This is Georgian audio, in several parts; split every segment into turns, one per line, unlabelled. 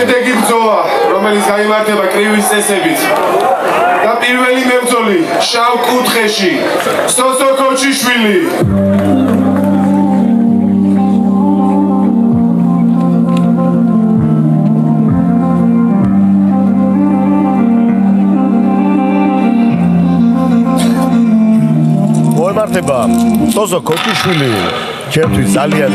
შემდეგი ბრძოლა, რომელიც გაიმართება კრივის წესებით. და პირველი მებრძოლი შავ კუთხეში სოსო ქოჩიშვილი.
მოემართება სოსო ქოჩიშვილი, ჩემთვის ძალიან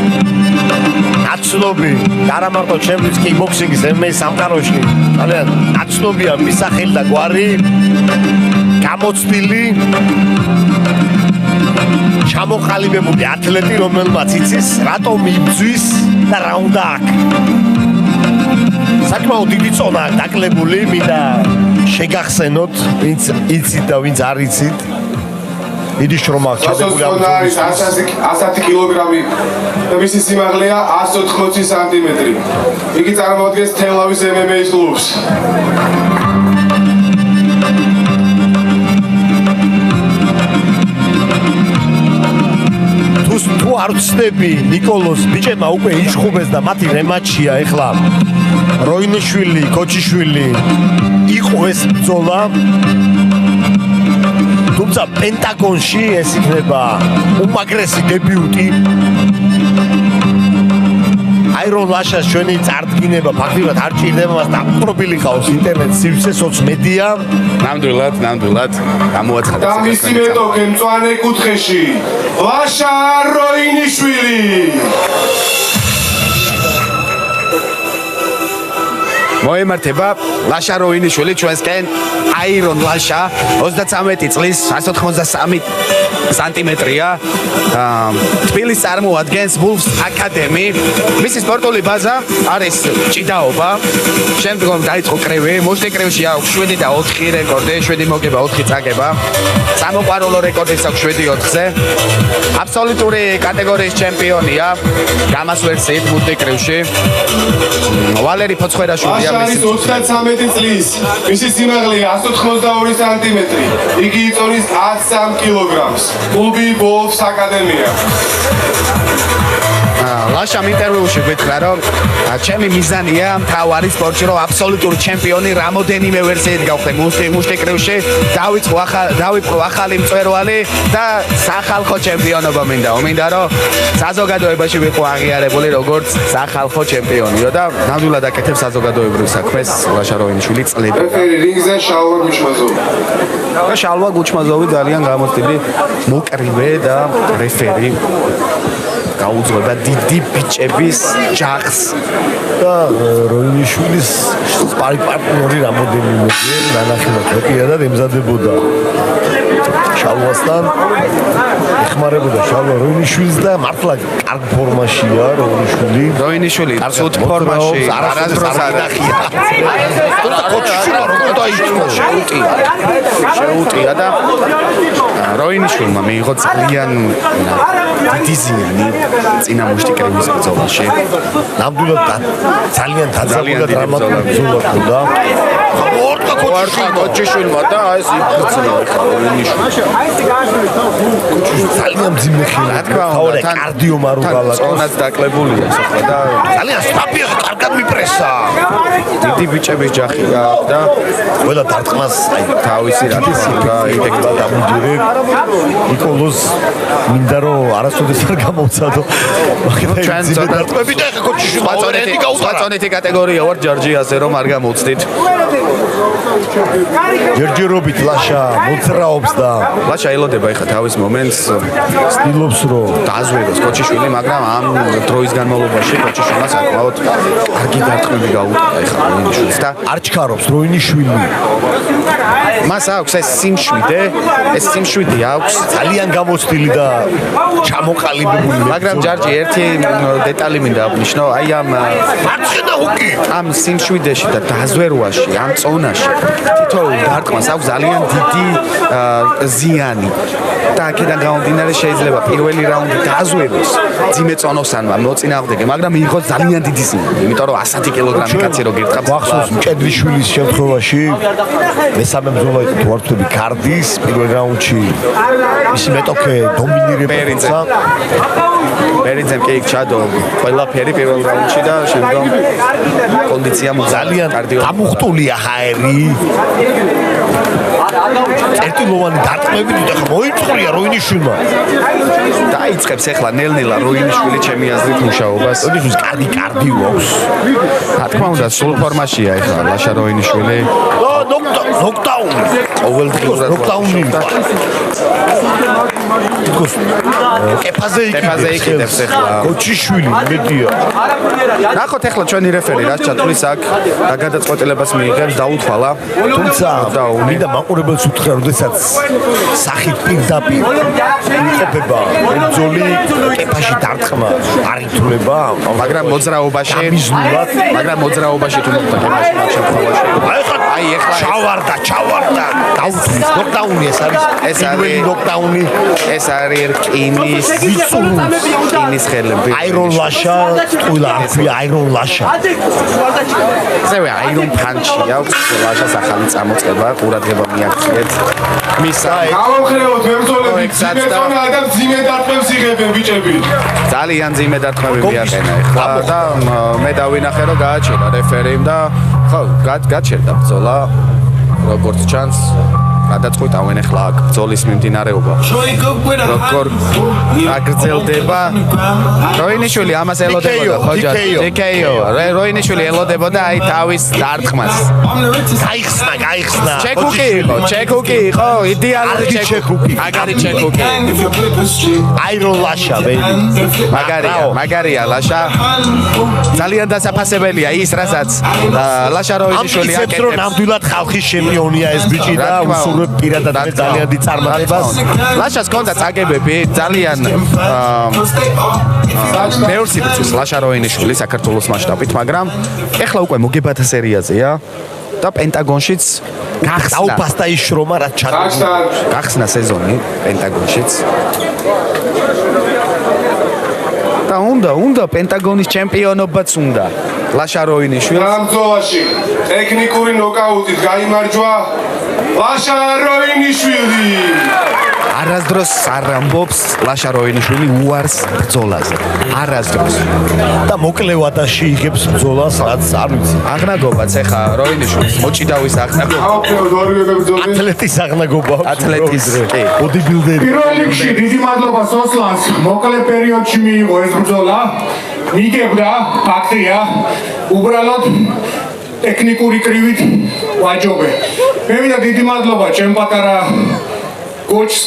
ნაცნობი, არა მარტო ჩემთვის კიკბოქსინგის MMA სამყაროში, ძალიან ნაცნობია მის სახელი და გვარი, გამოცდილი, ჩამოყალიბებული ათლეტი, რომელმაც იცის, რატომ იბძვის და რა უნდა აქვს. საკმაოდ დიდი წონა აქვს დაკლებული, მინდა შეგახსენოთ, ვინც იცით და ვინც არ იცით. დიდი შრომა ჩადებული ამ
ზონის 100 კილოგრამი და მისი სიმაღლეა 180 სანტიმეტრი. იგი წარმოადგენს თელავის MMA კლუბს.
თუ არ ვცდები, ნიკოლოს ბიჭებმა უკვე იშხუბეს და მათი რემატჩია ეხლა. როინიშვილი, ქოჩიშვილი იყო ეს ბრძოლა. თუმცა პენტაგონში ეს იქნება უმაგრესი დებიუტი. აირონ ლაშას ჩვენი წარდგინება ფაქტობრივად არ ჭირდება, მას დაპყრობილი ყავს ინტერნეტ სივრცე, სოციმედია.
ნამდვილად გამოაცხადა.
და მისი მეტოქე მწვანე კუთხეში ლაშა როინიშვილი.
მოემართება ლაშა როინიშვილი ჩვენსკენ აირონ ლაშა 33 წლის 183 სანტიმეტრია. თბილისს წარმოადგენს Wolves Academy. მისი სპორტული ბაზა არის ჭიდაობა. შემდგომ დაიწყო კრივი. მოშტე კრივში აქვს 7 და 4 რეკორდი, 7 მოგება, 4 წაგება. სამოყვარულო რეკორდიც აქვს 7-4-ზე. აბსოლუტური კატეგორიის ჩემპიონია. გამას ვერსიით მოშტე კრივში. ვალერი ფოცხერაშვილი
არის 33 წლის. მისი სიმაღლეა 182 სანტიმეტრი. იგი იწონის 103 კილოგრამს. კლუბი Wolves Academy-ა.
ლაშამ ინტერვიუში გითხრა, რომ ჩემი მიზანია მთავარი სპორტში, რომ აბსოლუტური ჩემპიონი რამოდენიმე ვერსიით გავხდე მუშტი კრივში, დავიპყრო ახალი მწვერვალი და სახალხო ჩემპიონობა მინდა რომ საზოგადოებაში ვიყო აღიარებული როგორც სახალხო ჩემპიონიო და ნამდვილად აკეთებს საზოგადოებრივ საქმეს ლაშა როინიშვილი წლები.
რეფერი რინგზე შალვა გუჩმაზოვი.
შალვა გუჩმაზოვი ძალიან გამოცდილი მოკრივე და რეფერი გაუძღვება დიდი ბიჭების ჯახს
და როინიშვილის სპარინგ პარტნიორი რამოდენიმე ნანახევრად მეტიადად ემზადებოდა შალვასთან, ეხმარებოდა შალვა როინიშვილს და მართლა კარგ ფორმაშია
როინიშვილი ცუდ ფორმაში არასდროს არ ახია. თუმცა კოჩიშვილმა როგორ დაიწყო შეუტია და როინიშვილმა მიიღო ძალიან დიდი ზიანი წინა მუშტი კრივის ბრძოლაში.
ნამდვილად ძალიან დაძაბული დრამატული ბრძოლა ჰქონდა.
კოჩიშვილმა და ეს იბრძოლა
ძალიან მძიმე ხილი.
რა თქმა უნდა,
კარდიო მარუგალა.
წონაც დაკლებულია ახლა და
ძალიან სტაბია, კარგად მიპრესა.
დიდი ბიჭების ჯახი და
ყველა დარტყმას
თავისი რა თქმა უნდა
იდექდა დამუჯერე. ნიკოლოს მინდა რომ არასოდეს არ გამოვცადო.
ჩვენ დარტყმები და ეხა კოჩიშვილმა ორენდი გაუტარა. საწონეთი კატეგორია ვარ ჯორჯიაზე რომ არ გამოვცდით.
ჯერჯერობით ლაშა მოძრაობს და
ლაშა ელოდება ეხა თავის მომენტს,
ცდილობს რომ
დააზვეროს კოჩიშვილი, მაგრამ ამ დროის განმავლობაში კოჩიშვილმა საკმაოდ კარგი დარტყმები გაუტარა ეხა როინიშვილს და
არ ჩქარობს როინიშვილი.
მას აქვს ეს სიმშვიდე აქვს
ძალიან გამოცდილი და ჩამოყალიბებული,
მაგრამ ჯარჯი ერთი დეტალი მინდა აღნიშნო, აი ამ
მარცხენა ჰუკი
ამ სიმშვიდეში და დაზვერვაში, ამ წონაში თითოეულ დარტყმას აქვს ძალიან დიდი ზიანი და აქედან გამომდინარე შეიძლება პირველი რაუნდი დააზვეროს ძიმე წონოსანმა მოწინააღმდეგე, მაგრამ მიიღოს ძალიან დიდი ზიანი, იმიტომ რომ 110 კილოგრამი კაცი რო გირთხავს.
გვახსოვს მჭედრიშვილის შემთხვევაში მესამე ბრძოლა იყო თვართები კარდის პირველ რაუნდში ისი მეტოქე დომინირებდა.
ბერიძემ კი ჩადო ყველაფერი პირველ რაუნდში და შემდგომ კონდიცია
ძალიან გამუხტულია ჰაერი. ერთილოვანი დარტყმებით და მოიწვრია როინიშვილმა.
დაიწყებს ახლა ნელ-ნელა როინიშვილი ჩემი აზრით მუშაობას.
როინიშვილს კარგი კარდი აქვს.
რა თქმა უნდა, სულ ფორმაშია ახლა ლაშა როინიშვილი.
ნოკდაუნი. ყოველდღიურად ნოკდაუნი. თქოს კეფაზე
იქიდებს ახლა.
კოჩიშვილი მედია.
ნახოთ ახლა ჩვენი რეფერი რაც ჩათვლის აქ და გადაწყვეტილებას მიიღებს დაუთვალა.
თუმცა მინდა მაყურებელს უთხრა, როდესაც სახით პირდაპირ იმყოფება ბრძოლი კეფაში დარტყმა არ ითვლება,
მაგრამ მოძრაობაში თუ მოხდა კეფაში მაგ შემთხვევაში. აი ახლა ჩავარდა.
დაუწყვის ნოკდაუნი ეს არის ნოკდაუნი.
ეს არის რკინის ხელები.
აირონ ლაშა, ყველა არქვია აირონ ლაშა.
ზევე აირონ პანჩი აქვს ლაშას ახალი წამოწყება, ყურადღება მიაქციეთ. მისა
გავამხრეოთ ბრძოლები, ძიმეწონა და ძიმე დარტყმებს იღებენ ბიჭები.
ძალიან ძიმე დარტყმები მიაყენა ახლა და მე დავინახე რომ გააჩერდა რეფერიმ და ხო გაჩერდა ბრძოლა როგორც ჩანს გადაწყვეტავენ ახლა აქ ბრძოლის მიმდინარეობა როგორ აგრძელდება როინიშვილი ამას ელოდებოდა ხო ჯერ როინიშვილი ელოდებოდა აი თავის დარტყმას
გაიხსნა
ჩეკუკი იყო იდეალური ჩეკუკი მაგარი ჩეკუკი
აირონ ლაშა
მაგარია ლაშა ძალიან დასაფასებელია ის რასაც ლაშა როინიშვილი
აკეთებს რომ ნამდვილად ხალხის ჩემპიონია ეს ბიჭი და პირადად მე ძალიან დიდ წარმატებას
ლაშას ჰქონდა წაგებები ძალიან ბევრს იბრძვის ლაშა როინიშვილი საქართველოს მასშტაბით, მაგრამ ეხლა უკვე მოგებათა სერიაზეა და პენტაგონშიც
დაუფასდა ის შრომა რაც ჩატარდა
გახსნა სეზონი პენტაგონშიც და უნდა პენტაგონის ჩემპიონობაც უნდა ლაშა როინიშვილს
ამ ბრძოლაში ტექნიკური ნოკაუტით გაიმარჯვა ლაშა როინიშვილი.
არასდროს არ ამბობს ლაშა როინიშვილი უარს ბრძოლაზე. არასდროს.
და მოკლევად და შეიღებს ბრძოლას, რაც არ ვიცი.
აღნაგობაც ეხა როინიშვილის მოჭიდავის აღნაგობა.
გავამხრეოთ ორივე ბრძოლა.
ათლეტის აღნაგობა.
ათლეტის კი.
ბოდიბილდერი.
პირველ რიგში დიდი მადლობა სოსლანს. მოკლე პერიოდში მიიღო ეს ბრძოლა. მიგებდა ფაქტია. უბრალოდ ტექნიკური კრივით ვაჯობე. მე მინდა დიდი მადლობა ჩემ პატარა კოჩს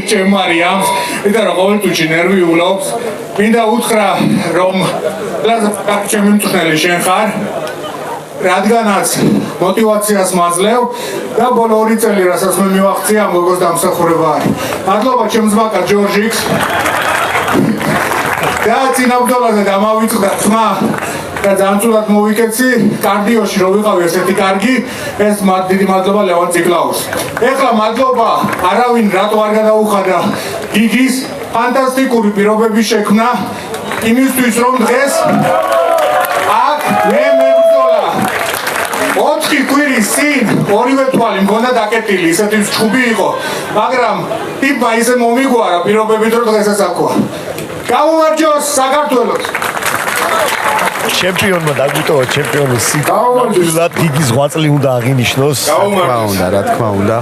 ჩემ მარიამს, იტა რომ ყოველთვის ნერვი ულობს. მინდა უთხრა რომ ჩემი მწვრთნელი შენ ხარ. რადგანაც мотивაციას მაძლევ და ბოლო 2 წელი რასაც მე მივახცია ამ გოგოს დამსახურება არის. მადლობა ჩემ ზმაკა ჯორჯიკს. და წინა ბრძოლაზე დამავიწყდა ხმა და ძალიან ცუდად მოვიკეცი კარდიოში რო ვიყავი ესეთი კარგი ეს დიდი მადლობა ლევან ციკლაუს. ეხლა მადლობა არავინ რატო არ გადაუხადა გიგის ფანტასტიკური პირობები შექმნა იმისთვის რომ დღეს აქ მე მებრძოლა 4 კვირის წინ ორივე თვალი მქონდა დაკეტილი ისეთი ჩხუბი იყო მაგრამ ტიპმა ისე მომიგوارა პირობებით რომ დღესაც აქვა. გამომარჯოს საქართველოს.
ჩემპიონმა დაგვიტოვა ჩემპიონის სიტყვა. გიგის ღვაწლი უნდა აღინიშნოს.
რა თქმა უნდა